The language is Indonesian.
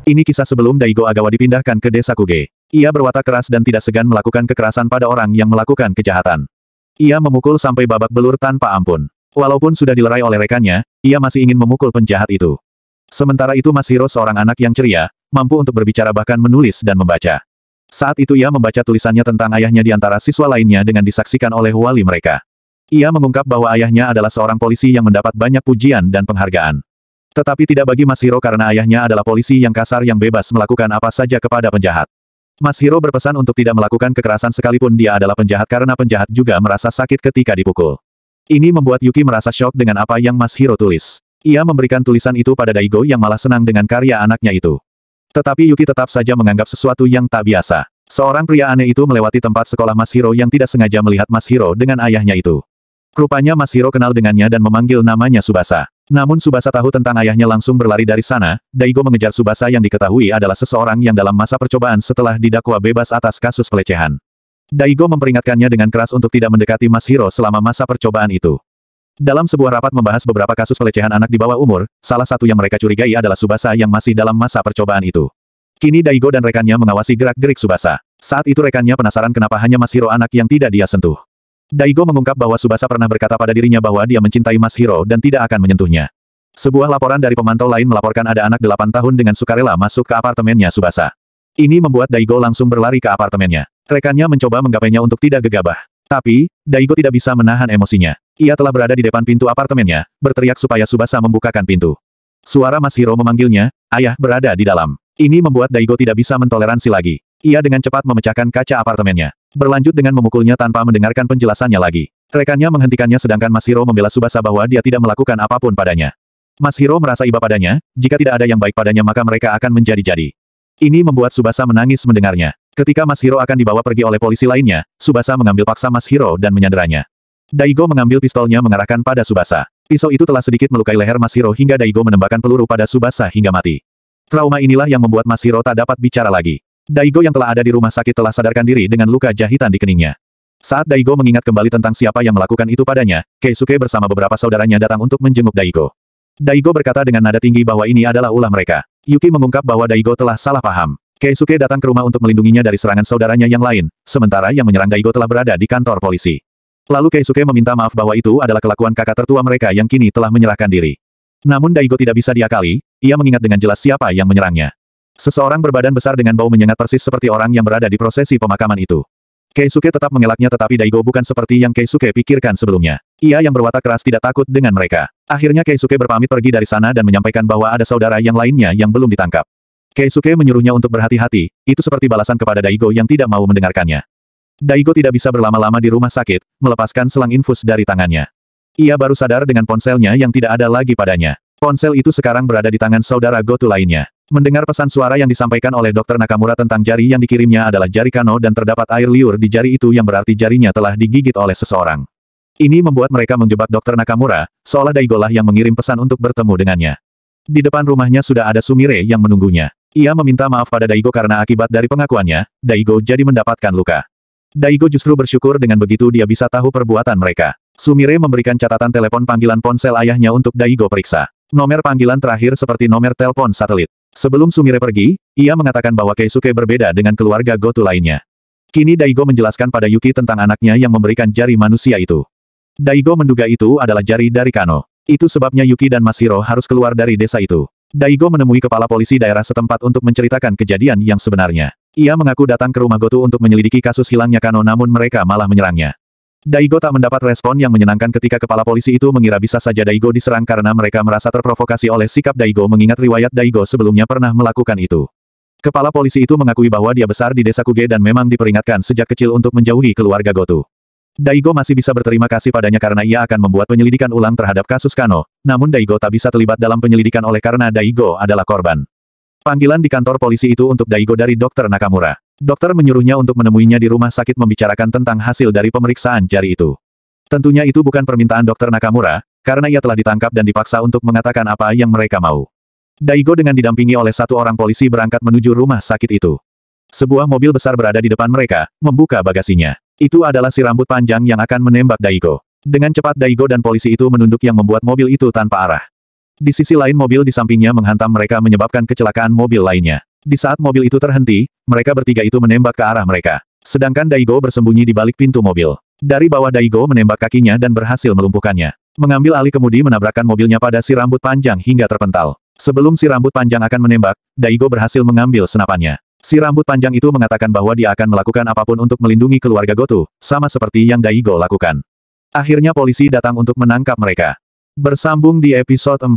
Ini kisah sebelum Daigo Agawa dipindahkan ke desa Kuge. Ia berwatak keras dan tidak segan melakukan kekerasan pada orang yang melakukan kejahatan. Ia memukul sampai babak belur tanpa ampun. Walaupun sudah dilerai oleh rekannya, ia masih ingin memukul penjahat itu. Sementara itu Masahiro seorang anak yang ceria, mampu untuk berbicara bahkan menulis dan membaca. Saat itu ia membaca tulisannya tentang ayahnya di antara siswa lainnya dengan disaksikan oleh wali mereka. Ia mengungkap bahwa ayahnya adalah seorang polisi yang mendapat banyak pujian dan penghargaan. Tetapi tidak bagi Masahiro karena ayahnya adalah polisi yang kasar yang bebas melakukan apa saja kepada penjahat. Masahiro berpesan untuk tidak melakukan kekerasan sekalipun dia adalah penjahat karena penjahat juga merasa sakit ketika dipukul. Ini membuat Yuki merasa syok dengan apa yang Masahiro tulis. Ia memberikan tulisan itu pada Daigo yang malah senang dengan karya anaknya itu. Tetapi Yuki tetap saja menganggap sesuatu yang tak biasa. Seorang pria aneh itu melewati tempat sekolah Masahiro yang tidak sengaja melihat Masahiro dengan ayahnya itu. Rupanya Masahiro kenal dengannya dan memanggil namanya Tsubasa. Namun Tsubasa tahu tentang ayahnya langsung berlari dari sana. Daigo mengejar Tsubasa yang diketahui adalah seseorang yang dalam masa percobaan setelah didakwa bebas atas kasus pelecehan. Daigo memperingatkannya dengan keras untuk tidak mendekati Masahiro selama masa percobaan itu. Dalam sebuah rapat membahas beberapa kasus pelecehan anak di bawah umur, salah satu yang mereka curigai adalah Tsubasa yang masih dalam masa percobaan itu. Kini Daigo dan rekannya mengawasi gerak-gerik Tsubasa. Saat itu rekannya penasaran kenapa hanya Masahiro anak yang tidak dia sentuh. Daigo mengungkap bahwa Tsubasa pernah berkata pada dirinya bahwa dia mencintai Masahiro dan tidak akan menyentuhnya. Sebuah laporan dari pemantau lain melaporkan ada anak 8 tahun dengan sukarela masuk ke apartemennya Tsubasa. Ini membuat Daigo langsung berlari ke apartemennya. Rekannya mencoba menggapainya untuk tidak gegabah. Tapi, Daigo tidak bisa menahan emosinya. Ia telah berada di depan pintu apartemennya, berteriak supaya Tsubasa membukakan pintu. Suara Masahiro memanggilnya, "Ayah berada di dalam." Ini membuat Daigo tidak bisa mentoleransi lagi. Ia dengan cepat memecahkan kaca apartemennya. Berlanjut dengan memukulnya tanpa mendengarkan penjelasannya lagi. Rekannya menghentikannya sedangkan Masahiro membela Tsubasa bahwa dia tidak melakukan apapun padanya. Masahiro merasa iba padanya, jika tidak ada yang baik padanya maka mereka akan menjadi-jadi. Ini membuat Tsubasa menangis mendengarnya. Ketika Masahiro akan dibawa pergi oleh polisi lainnya, Tsubasa mengambil paksa Masahiro dan menyanderanya. Daigo mengambil pistolnya mengarahkan pada Tsubasa. Pisau itu telah sedikit melukai leher Masahiro hingga Daigo menembakkan peluru pada Tsubasa hingga mati. Trauma inilah yang membuat Masahiro tak dapat bicara lagi. Daigo yang telah ada di rumah sakit telah sadarkan diri dengan luka jahitan di keningnya. Saat Daigo mengingat kembali tentang siapa yang melakukan itu padanya, Keisuke bersama beberapa saudaranya datang untuk menjenguk Daigo. Daigo berkata dengan nada tinggi bahwa ini adalah ulah mereka. Yuki mengungkap bahwa Daigo telah salah paham. Keisuke datang ke rumah untuk melindunginya dari serangan saudaranya yang lain, sementara yang menyerang Daigo telah berada di kantor polisi. Lalu Keisuke meminta maaf bahwa itu adalah kelakuan kakak tertua mereka yang kini telah menyerahkan diri. Namun Daigo tidak bisa diakali, ia mengingat dengan jelas siapa yang menyerangnya. Seseorang berbadan besar dengan bau menyengat persis seperti orang yang berada di prosesi pemakaman itu. Keisuke tetap mengelaknya tetapi Daigo bukan seperti yang Keisuke pikirkan sebelumnya. Ia yang berwatak keras tidak takut dengan mereka. Akhirnya Keisuke berpamit pergi dari sana dan menyampaikan bahwa ada saudara yang lainnya yang belum ditangkap. Keisuke menyuruhnya untuk berhati-hati, itu seperti balasan kepada Daigo yang tidak mau mendengarkannya. Daigo tidak bisa berlama-lama di rumah sakit, melepaskan selang infus dari tangannya. Ia baru sadar dengan ponselnya yang tidak ada lagi padanya. Ponsel itu sekarang berada di tangan saudara Goto lainnya. Mendengar pesan suara yang disampaikan oleh Dr. Nakamura tentang jari yang dikirimnya adalah jari Kano dan terdapat air liur di jari itu yang berarti jarinya telah digigit oleh seseorang. Ini membuat mereka menjebak Dr. Nakamura, seolah Daigo lah yang mengirim pesan untuk bertemu dengannya. Di depan rumahnya sudah ada Sumire yang menunggunya. Ia meminta maaf pada Daigo karena akibat dari pengakuannya, Daigo jadi mendapatkan luka. Daigo justru bersyukur dengan begitu dia bisa tahu perbuatan mereka. Sumire memberikan catatan telepon panggilan ponsel ayahnya untuk Daigo periksa. Nomor panggilan terakhir seperti nomor telepon satelit. Sebelum Sumire pergi, ia mengatakan bahwa Keisuke berbeda dengan keluarga Goto lainnya. Kini Daigo menjelaskan pada Yuki tentang anaknya yang memberikan jari manusia itu. Daigo menduga itu adalah jari dari Kano. Itu sebabnya Yuki dan Masahiro harus keluar dari desa itu. Daigo menemui kepala polisi daerah setempat untuk menceritakan kejadian yang sebenarnya. Ia mengaku datang ke rumah Goto untuk menyelidiki kasus hilangnya Kano namun mereka malah menyerangnya. Daigo tak mendapat respon yang menyenangkan ketika kepala polisi itu mengira bisa saja Daigo diserang karena mereka merasa terprovokasi oleh sikap Daigo mengingat riwayat Daigo sebelumnya pernah melakukan itu. Kepala polisi itu mengakui bahwa dia besar di desa Kuge dan memang diperingatkan sejak kecil untuk menjauhi keluarga Goto. Daigo masih bisa berterima kasih padanya karena ia akan membuat penyelidikan ulang terhadap kasus Kano, namun Daigo tak bisa terlibat dalam penyelidikan oleh karena Daigo adalah korban. Panggilan di kantor polisi itu untuk Daigo dari Dr. Nakamura. Dokter menyuruhnya untuk menemuinya di rumah sakit membicarakan tentang hasil dari pemeriksaan jari itu. Tentunya itu bukan permintaan Dr. Nakamura, karena ia telah ditangkap dan dipaksa untuk mengatakan apa yang mereka mau. Daigo dengan didampingi oleh satu orang polisi berangkat menuju rumah sakit itu. Sebuah mobil besar berada di depan mereka, membuka bagasinya. Itu adalah si rambut panjang yang akan menembak Daigo. Dengan cepat Daigo dan polisi itu menunduk yang membuat mobil itu tanpa arah. Di sisi lain mobil di sampingnya menghantam mereka menyebabkan kecelakaan mobil lainnya. Di saat mobil itu terhenti, mereka bertiga itu menembak ke arah mereka. Sedangkan Daigo bersembunyi di balik pintu mobil. Dari bawah Daigo menembak kakinya dan berhasil melumpuhkannya. Mengambil alih kemudi menabrakkan mobilnya pada si rambut panjang hingga terpental. Sebelum si rambut panjang akan menembak, Daigo berhasil mengambil senapannya. Si rambut panjang itu mengatakan bahwa dia akan melakukan apapun untuk melindungi keluarga Goto, sama seperti yang Daigo lakukan. Akhirnya polisi datang untuk menangkap mereka. Bersambung di episode 4.